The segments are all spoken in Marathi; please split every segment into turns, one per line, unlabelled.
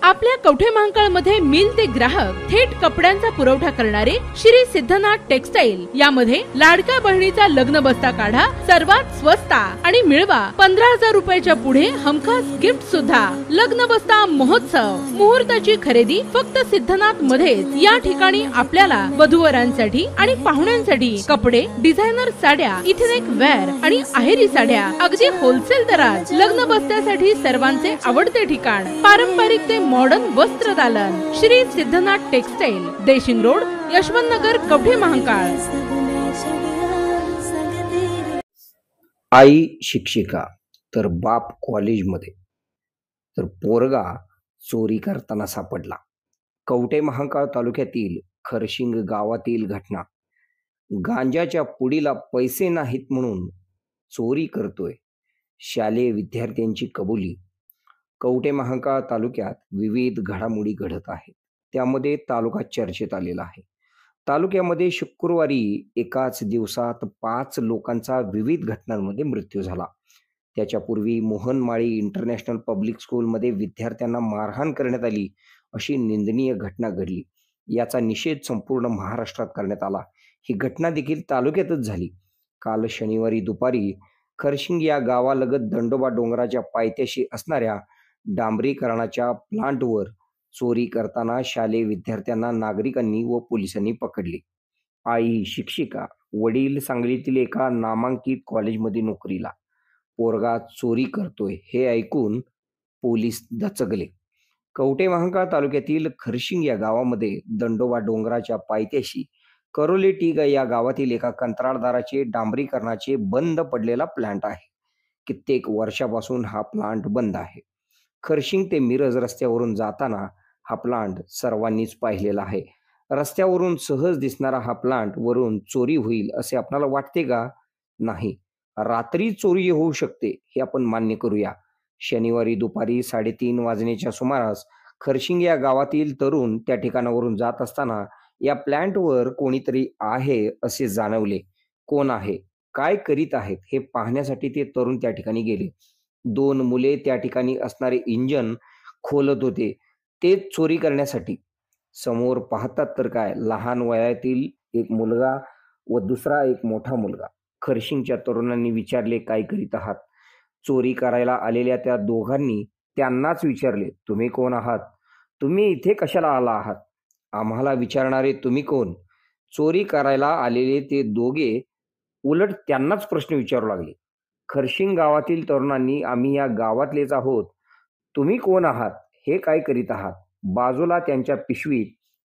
आपल्या कवठे महांकाळमध्ये मिल ते ग्राहक थेट कपड्यांचा पुरवठा करणारे श्री सिद्धनाथ टेक्सटाईल यामध्ये लाडक्या बहिणीचा लग्न बस्ता काढा सर्वात स्वस्त आणि मिळवा 15,000 रुपयाच्या पुढे हमखास गिफ्ट सुद्धा। लग्न बस्ता महोत्सव मुहूर्ताची खरेदी फक्त सिद्धनाथ मध्येच। या ठिकाणी आपल्याला वधूवरांसाठी आणि पाहुण्यांसाठी कपडे, डिझायनर साड्या, इथेनिक वेअर आणि आहेरी साड्या अगदी होलसेल दरात। लग्न बस्त्यासाठी सर्वांचे आवडते ठिकाण पारंपरिक ते मॉडर्न वस्त्र दालन श्री सिद्धनाथ टेक्सटाईल, देशिंग रोड, यशवंत नगर, कवठे महांकाळ।
आई शिक्षिका तर बाप कॉलेजमध्ये तर पोरगा चोरी करताना सापडला। कवठे महांकाळ तालुक्यातील खरशिंग गावातील घटना। गांजाच्या पुडीला पैसे नाहीत म्हणून चोरी करतोय, शालेय विद्यार्थ्यांची कबुली। कवठे महांकाळ तालुक्यात विविध घडामोडी घडत आहेत, त्यामध्ये तालुका चर्चेत आलेला आहे। तालुक्यामध्ये शुक्रवारी एकाच दिवसात 5 लोकांचा विविध घटनांमध्ये मृत्यू झाला। त्याच्यापूर्वी मोहनमाळी इंटरनॅशनल पब्लिक स्कूलमध्ये विद्यार्थ्यांना मारहाण करण्यात आली अशी निंदनीय घटना घडली। याचा निषेध संपूर्ण महाराष्ट्रात करण्यात आला। ही घटना देखील तालुक्यातच झाली। काल शनिवारी दुपारी खरशिंग या गावालगत दंडोबा डोंगराच्या पायथ्याशी असणाऱ्या डांबरीकरणाच्या प्लांटवर चोरी करताना शालेय विद्यार्थ्यांना नागरिकांनी व पोलिसांनी पकडले। आई शिक्षिका, वडील सांगलीतील एका नामांकित कॉलेजमध्ये नोकरीला, पोरगा चोरी करतोय हे ऐकून पोलीस दचकले। कवठे महांकाळ तालुक्यातील खरशिंग या गावामध्ये दंडोबा डोंगराच्या पायथ्याशी करोले टीग या गावातील एका कंत्राटदाराचे डांबरीकरणाचे बंद पडलेला प्लांट आहे। कित्येक वर्षापासून हा प्लांट बंद आहे। खरशिंग ते मिरज रस्त्यावरून जाताना हा प्लांट सर्वांनीच पाहिलेला आहे। रस्त्यावरून सहज दिसणारा हा प्लांट वरून चोरी होईल असे आपल्याला वाटते का? नाही, रात्री चोरी होऊ शकते हे आपण मान्य करूया। शनिवारी दुपारी 3:30 वाजण्याच्या सुमारास खरशिंग या गावातील तरुण त्या ठिकाणावरून जात असताना या प्लांटवर कोणीतरी आहे असे जाणवले। कोण आहे, काय करीत आहेत हे पाहण्यासाठी ते तरुण त्या ठिकाणी गेले। 2 मुले त्या ठिकाणी असणारे इंजन खोलत होते, ते चोरी करण्यासाठी। समोर पाहतात तर काय, लहान वयातील एक मुलगा व दुसरा एक मोठा मुलगा। खरशिंगच्या तरुणांनी विचारले, काय करीत आहात? चोरी करायला आलेल्या त्या दोघांनी त्यांनाच विचारले, तुम्ही कोण आहात? तुम्ही इथे कशाला आला आहात? आम्हाला विचारणारे तुम्ही कोण? चोरी करायला आलेले ते दोघे उलट त्यांनाच प्रश्न विचारू लागले। खरशिंग गावातील तरुणांनी, आम्ही या गावातलेच आहोत, तुम्ही कोण आहात, हे काय करीत आहात? बाजूला त्यांच्या पिशवीत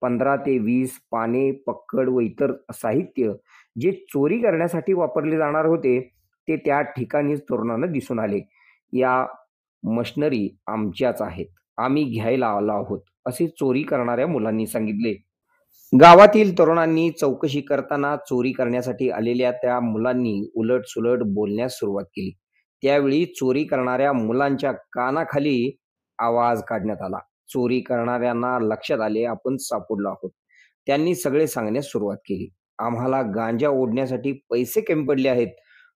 15 ते 20 पाने, पक्कड व इतर साहित्य जे चोरी करण्यासाठी वापरले जाणार होते ते त्या ठिकाणीच तरुणांना दिसून आले। या मशिनरी आमच्याच आहेत, आम्ही घ्यायला आलो आहोत असे चोरी करणाऱ्या मुलांनी सांगितले। गावातील तरुणांनी चौकशी करताना चोरी करण्यासाठी आलेल्या त्या मुलांनी उलट-सुलट बोलण्यास सुरुवात केली। त्यावेळी चोरी करणाऱ्या मुलांच्या कानाखाली आवाज काढण्यात आला। चोरी करणाऱ्यांना लक्षात आले, आपण सापडलो आहोत। त्यांनी सगळे सांगण्यास सुरुवात केली, आम्हाला गांजा ओढण्यासाठी पैसे कमी पडले आहेत,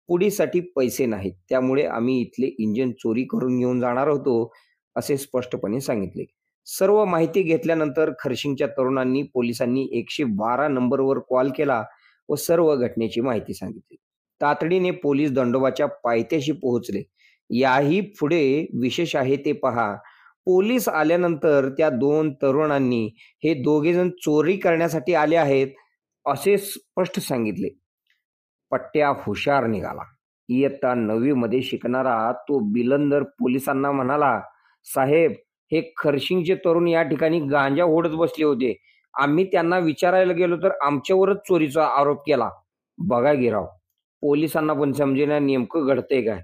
पुडीसाठी पैसे नाहीत, त्यामुळे आम्ही इथले इंजिन चोरी करून घेऊन जाणार होतो असे स्पष्टपणे सांगितले। सर्व माहिती घेतल्यानंतर खरशिंगच्या तरुणांनी पोलिसांनी 112 नंबरवर कॉल केला व सर्व घटनेची माहिती सांगितली। तातडीने पोलीस दंडोबाच्या पायथ्याशी पोहोचले। याही पुढे विशेष आहे ते पहा, पोलीस आल्यानंतर त्या 2 तरुणांनी हे दोघेजण चोरी करण्यासाठी आले आहेत असे स्पष्ट सांगितले। पट्ट्या हुशार निघाला। इयत्ता 9वी मध्ये शिकणारा तो बिलंदर पोलिसांना म्हणाला, साहेब, हे खरशिंगचे तरुण या ठिकाणी गांजा ओढत बसले होते, आम्ही त्यांना विचारायला गेलो तर आमच्यावरच चोरीचा आरोप केला। बघा गिराव, पोलिसांना पण समजेना नेमकं घडतंय काय।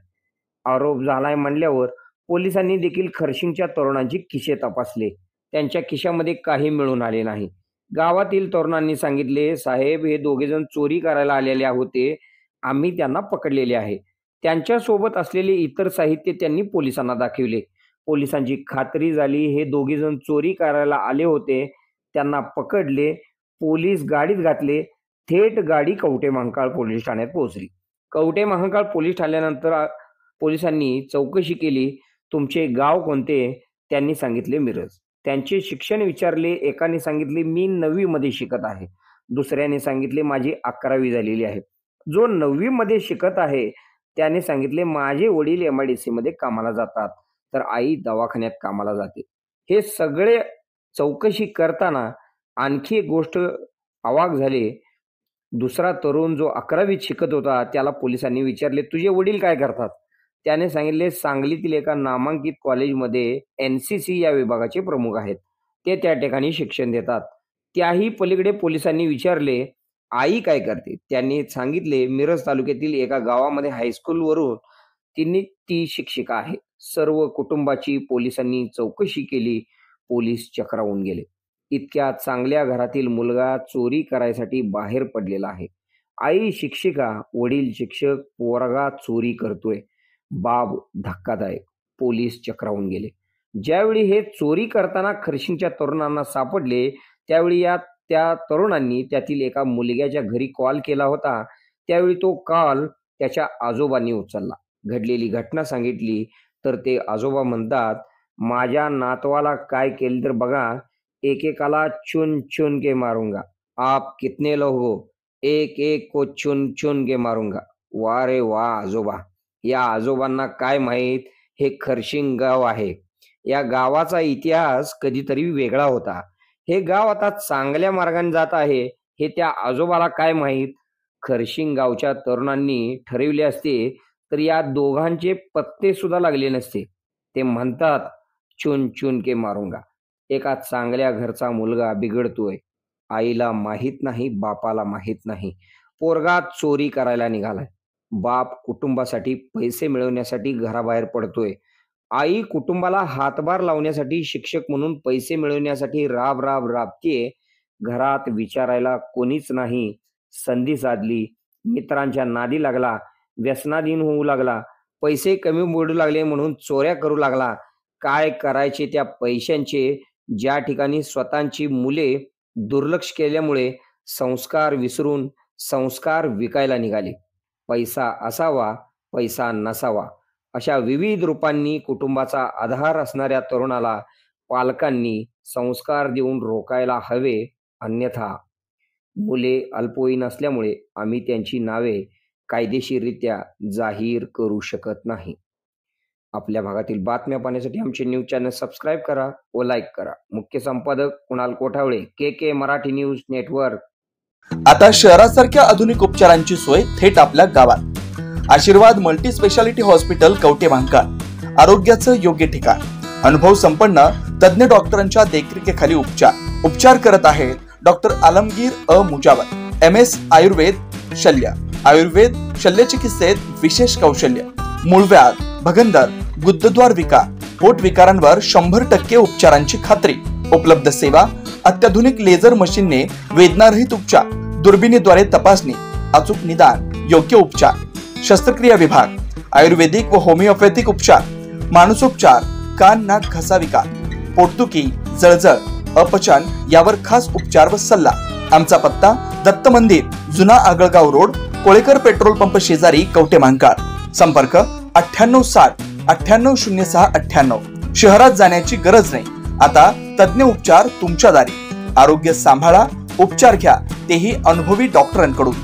आरोप झालाय म्हणल्यावर पोलिसांनी देखील खरशिंगच्या तरुणांची खिसे तपासले, त्यांच्या खिशामध्ये काही मिळून आले नाही। गावातील तरुणांनी सांगितले, साहेब, हे दोघेजण चोरी करायला आलेले होते, आम्ही त्यांना पकडलेले आहे। त्यांच्या सोबत असलेले इतर साहित्य त्यांनी पोलिसांना दाखविले। पोलिसांची खात्री झाली, हे दोघेजण चोरी करायला आले होते, त्यांना पकडले, पोलीस गाडीत घातले, थेट गाडी कवठे महांकाळ पोलीस ठाण्यात पोहोचली। कवठे महांकाळ पोलीस ठाण्यानंतर पोलिसांनी चौकशी केली, तुमचे गाव कोणते? त्यांनी सांगितले मिरज। त्यांचे शिक्षण विचारले. एकाने सांगितले मी 9वी मध्ये शिकत आहे, दुसऱ्याने सांगितले माझी 11वी झालेली आहे. जो 9वी मध्ये शिकत आहे त्याने सांगितले माझे वडील MIDC मध्ये कामाला जातात, तर आई दवाखान्यात कामाला जाते. हे सगळे चौकशी करताना आणखी एक गोष्ट अवाक झाली. दुसरा तरुण जो 11वीत शिकत होता त्याला पोलिसांनी विचारले तुझे वडील काय करतात? त्याने सांगितले सांगलीतील एका नामांकित कॉलेजमध्ये NCC या विभागाचे प्रमुख आहेत, ते त्या ठिकाणी शिक्षण देतात. त्याही पलीकडे पोलिसांनी विचारले आई काय करते? त्यांनी सांगितले मिरज तालुक्यातील एका गावामध्ये हायस्कूलवरून ती शिक्षिका आहे. सर्व कुटुंबाची पोलिसांनी चौकशी केली. पोलीस चक्रावून गेले. इतक्या चांगल्या घरातील मुलगा चोरी करायसाठी बाहेर पडलेला आहे. आई शिक्षिका, वडील शिक्षक, पोरगा चोरी करतोय. बाब धक्कादायक. पोलीस चक्रावून गेले. ज्यावेळी हे चोरी करताना खर्शिंगच्या तरुणांना सापडले त्यावेळी त्या तरुणांनी त्यातील एका मुलग्याच्या घरी कॉल केला होता. त्यावेळी तो कॉल त्याच्या आजोबांनी उचलला. घडलेली घटना सांगितली तर ते आजोबा म्हणतात माझ्या नातवाला काय केलं तर बघा, एकेकाला चुन चुन के मारूंगा, आप कितने लोग हो, एक एक को चुन चुन के मारूंगा. वा रे वा आजोबा. या आजोबांना काय माहीत हे खर्शिंग गाव आहे. या गावाचा इतिहास कधीतरी वेगळा होता. हे गाव आता चांगल्या मार्गाने जात आहे हे त्या आजोबाला काय माहीत. खर्शिंग गावच्या तरुणांनी ठरविले असते तर या दोघांचे पत्ते सुद्धा लागले नसते. ते म्हणतात चुन चुन के मारूंगा. एका चांगल्या घरचा मुलगा बिघडतोय. आईला माहीत नाही, बापाला माहीत नाही. पोरगा चोरी करायला निघालाय. बाप कुटुंबासाठी पैसे मिळवण्यासाठी घराबाहेर पडतोय. आई कुटुंबाला हातभार लावण्यासाठी, शिक्षक म्हणून पैसे मिळवण्यासाठी राबतीये. घरात विचारायला कोणीच नाही. संधी साधली, मित्रांच्या नादी लागला, व्यसनाधीन होऊ लागला, पैसे कमी मोडू लागले म्हणून चोऱ्या करू लागला. काय करायचे त्या पैशांचे? ज्या ठिकाणी स्वतःची मुले दुर्लक्ष केल्यामुळे संस्कार विसरून संस्कार विकायला निघाले. पैसा असावा, पैसा नसावा, अशा विविध रूपांनी कुटुंबाचा आधार असणाऱ्या तरुणाला पालकांनी संस्कार देऊन रोकायला हवे. अन्यथा मुले अल्पवयीन असल्यामुळे आम्ही त्यांची नावे कायदेशीररित्या जाहीर करू शकत नाही. आपल्या भागातील बातम्या पाहण्यासाठी आमचे न्यूज चॅनल सबस्क्राईब करा व लाईक करा. मुख्य संपादक Kunal Kothawale, KK Marathi news network.
आता शहरासारख्या आधुनिक उपचारांची सोय थेट आपल्या गावात. आशीर्वाद multi speciality hospital Kavathe Mahankal. आरोग्याचं योग्य ठिकाण. अनुभव संपन्न तज्ञ डॉक्टरांच्या देखरेखीखाली उपचार करत आहेत डॉक्टर आलमगीर मुजावर. MS आयुर्वेद शल्य. आयुर्वेद शल्य चिकित्सेत विशेष कौशल्य. मूळव्याध, भगंदर, गुदद्वार विकार, पोट विकारांवर 100% उपचारांची खात्री. उपलब्ध सेवा अत्याधुनिक लेझर मशीनने वेदनारहित उपचार, दुर्बिणीद्वारे तपासणी, अचूक निदान, योग्य उपचार. शस्त्रक्रिया विभाग, आयुर्वेदिक व होमिओपॅथिक उपचार, मानसोपचार, कान नाक घसा विकार, पोटदुखी, जळजळ, अपचन यावर खास उपचार व सल्ला. आमचा पत्ता दत्त मंदिर, जुना Agalgaon road, Kolekar petrol pump शेजारी, कवटे महांकाळ. संपर्क 9860 9806 98. शहरात जाण्याची गरज नाही. आता तज्ञ उपचार तुमच्या दारी. आरोग्य सांभाळा, उपचार घ्या, तेही अनुभवी डॉक्टरांकडून.